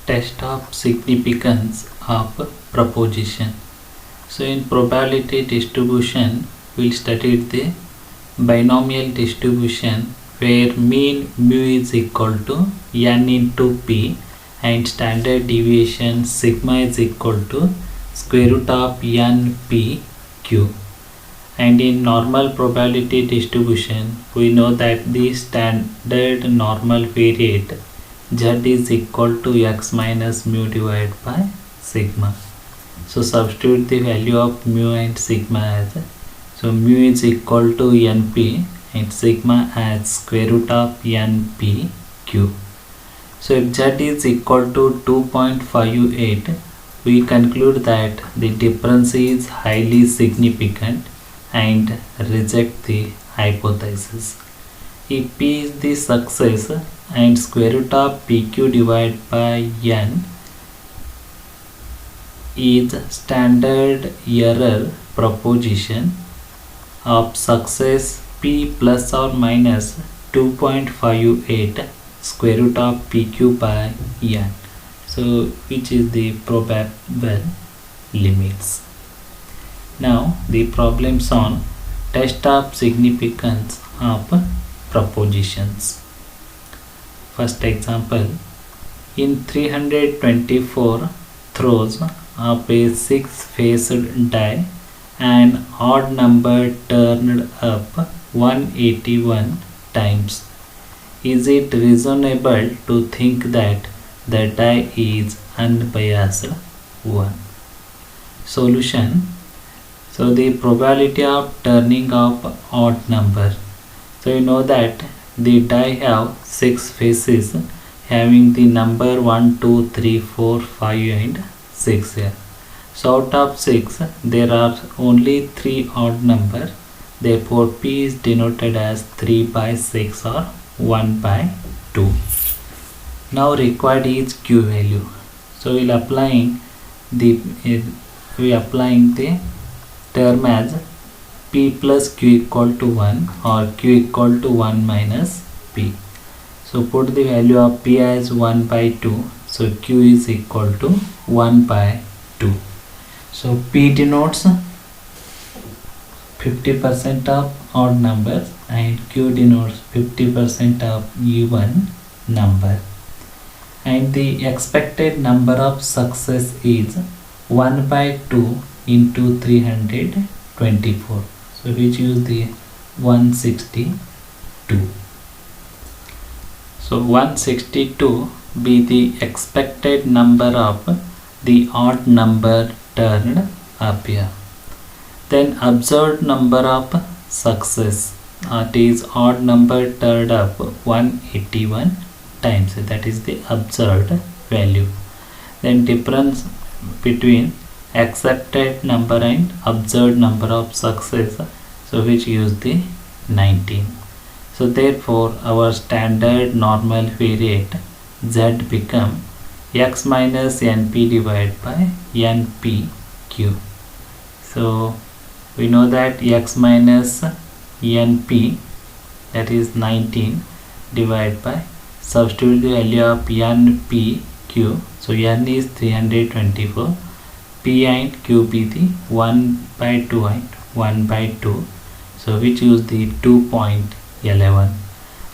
test of significance of proposition. So in probability distribution, we'll study the binomial distribution where mean mu is equal to n into p and standard deviation sigma is equal to square root of n p q. And in normal probability distribution, we know that the standard normal variate z is equal to x minus mu divided by sigma. So substitute the value of mu and sigma as, so mu is equal to np and sigma as square root of np q. So if z is equal to 2.58, we conclude that the difference is highly significant and reject the hypothesis. If p is the success and square root of pq divided by n is standard error proposition of success p plus or minus 2.58 square root of pq by n. So which is the probable limits. Now the problems on test of significance of propositions. First example, in 324 throws of a 6-faced die, an odd number turned up 181 times. Is it reasonable to think that the die is unbiased 1? Solution. So the probability of turning up odd number. So you know that the die have 6 faces having the number 1, 2, 3, 4, 5 and 6 here. So out of 6 there are only 3 odd number. Therefore p is denoted as 3 by 6 or 1 by 2. Now required is q value. So we'll applying the term as p plus q equal to 1 or q equal to 1 minus p. So put the value of p as 1 by 2. So q is equal to 1 by 2. So p denotes 50% of odd numbers and q denotes 50% of even number. And the expected number of success is 1 by 2 into 324. So which is the 162. So 162 be the expected number of the odd number turned up here. Then observed number of success, that is odd number turned up 181 times, that is the observed value. Then difference between accepted number and observed number of success, so which use the 19. So therefore our standard normal variate z become x minus np divided by npq. So we know that x minus np, that is 19, divided by, substitute the value of npq. So n is 324, p and q be the 1 by 2 and 1 by 2. So which use the 2.11,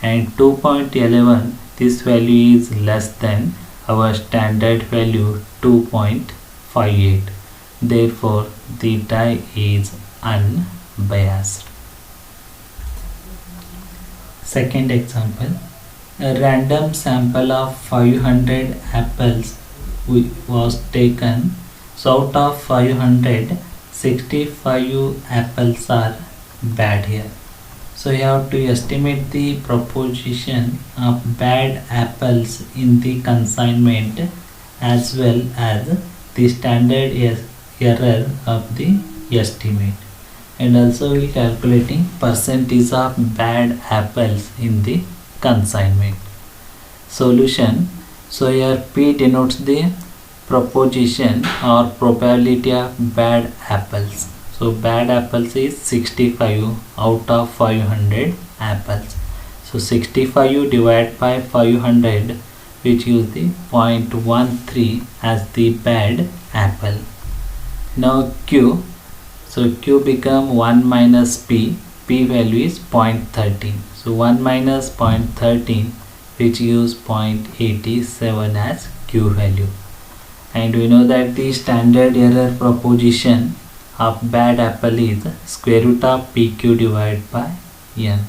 and 2.11, this value is less than our standard value 2.58. Therefore the die is unbiased. Second example, a random sample of 500 apples was taken. So out of 500, 65 apples are bad here. So you have to estimate the proportion of bad apples in the consignment as well as the standard error of the estimate, and also we calculating percentage of bad apples in the consignment. Solution. So here p denotes the proposition or probability of bad apples. So bad apples is 65 out of 500 apples. So 65 divided by 500, which use the 0.13 as the bad apple. Now Q, so Q become 1 minus P, P value is 0.13. So 1 minus 0.13, which use 0.87 as Q value. And we know that the standard error proposition of bad apple is square root of PQ divided by N.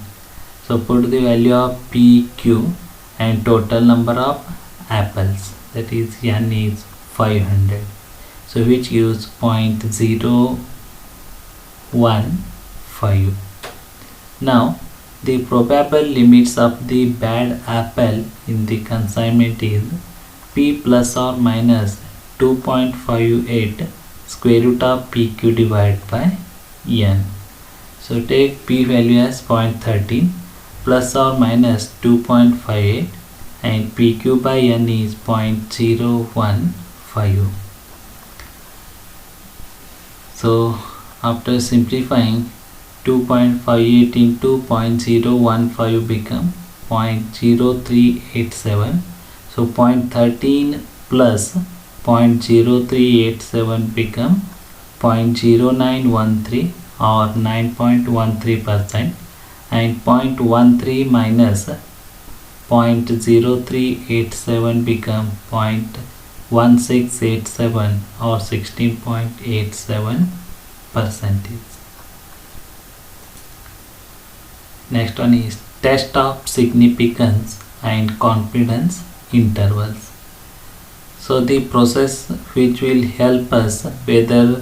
So put the value of PQ and total number of apples, that is N is 500. So which use 0.015. Now the probable limits of the bad apple in the consignment is P plus or minus 2.58 square root of PQ divided by N. So take P value as 0.13 plus or minus 2.58 and PQ by N is 0.015. So after simplifying, 2.58 into 0.015 become 0.0387. So 0.13 plus 0.0387 become 0.0913 or 9.13%, and 0.13 minus 0.0387 become 0.1687 or 16.87%. Next one is test of significance and confidence intervals. So the process which will help us whether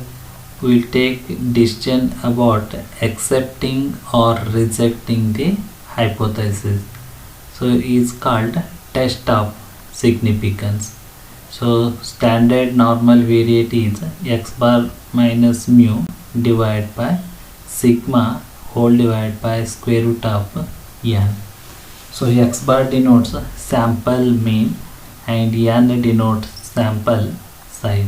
we'll take decision about accepting or rejecting the hypothesis, so is called test of significance. So standard normal variate is x bar minus mu divided by sigma whole divided by square root of n. So x bar denotes sample mean and n denotes sample size.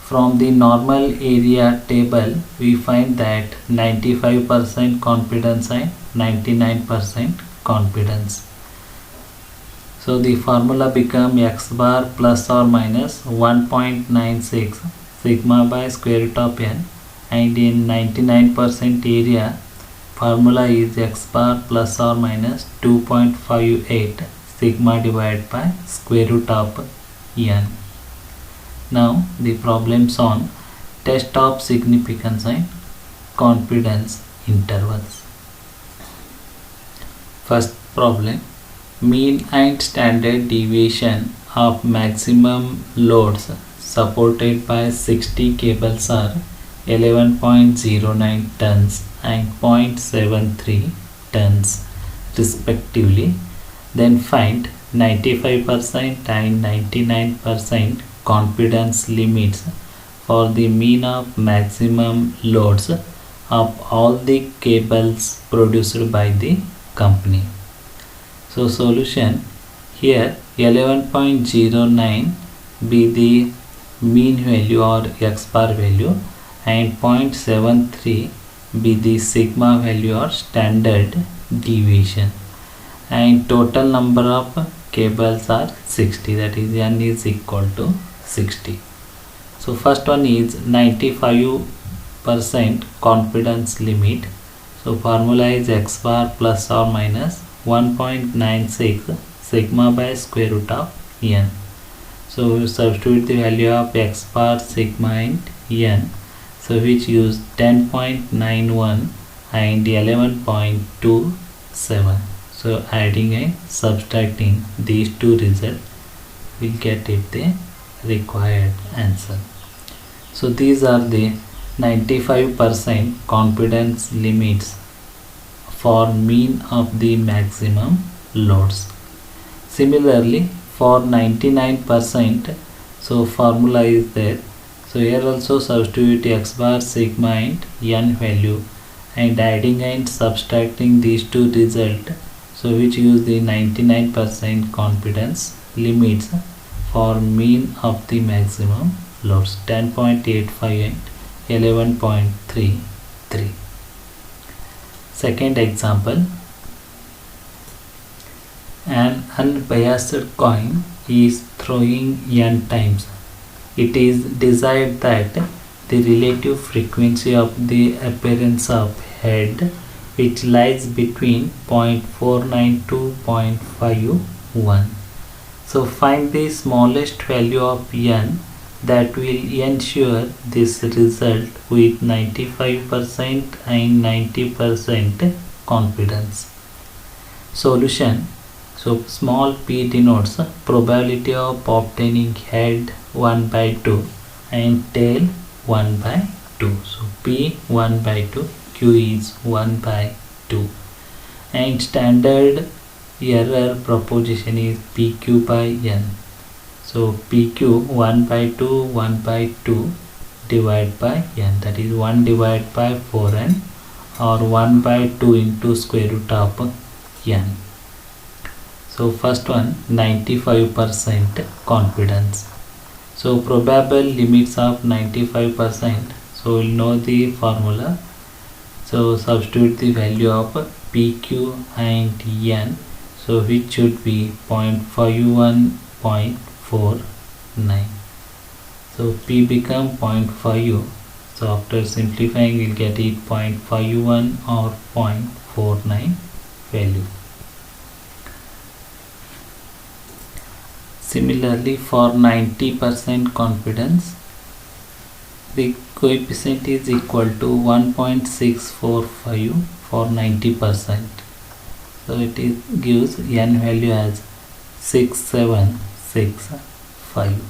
From the normal area table we find that 95% confidence and 99% confidence. So the formula become x bar plus or minus 1.96 sigma by square root of n, and in 99% area formula is x bar plus or minus 2.58 sigma divided by square root of n. Now the problems on test of significance and confidence intervals. First problem, mean and standard deviation of maximum loads supported by 60 cables are 11.09 tons and 0.73 tons respectively. Then find 95% and 99% confidence limits for the mean of maximum loads of all the cables produced by the company. So solution, here 11.09 be the mean value or x bar value and 0.73 be the sigma value or standard deviation, and total number of cables are 60, that is n is equal to 60. So first one is 95% confidence limit. So formula is x bar plus or minus 1.96 sigma by square root of n. So we substitute the value of x bar, sigma and n, so which use 10.91 and 11.27. So adding and subtracting these two results will get it the required answer. So these are the 95% confidence limits for mean of the maximum loads. Similarly for 99%, so formula is there. So here also substitute x bar, sigma and n value and adding and subtracting these two results, so which use the 99% confidence limits for mean of the maximum loads 10.85 and 11.33. Second example, An unbiased coin is throwing n times. It is desired that the relative frequency of the appearance of head, which lies between 0.49 to 0.51. So find the smallest value of n that will ensure this result with 95% and 90% confidence. Solution. So small p denotes probability of obtaining head 1 by 2 and tail 1 by 2. So p 1 by 2, q is 1 by 2, and standard error proposition is pq by n. So pq 1 by 2, 1 by 2 divided by n, that is 1 divided by 4n, or 1 by 2 into square root of n. So first one, 95% confidence. So probable limits of 95%. So we'll know the formula. So substitute the value of pq and n, so which should be 0.51, 0.49. So p become 0.5. So after simplifying we'll get it 0.51 or 0.49 value. Similarly, for 90% confidence, the coefficient is equal to 1.645 for 90%. So it gives n value as 6765.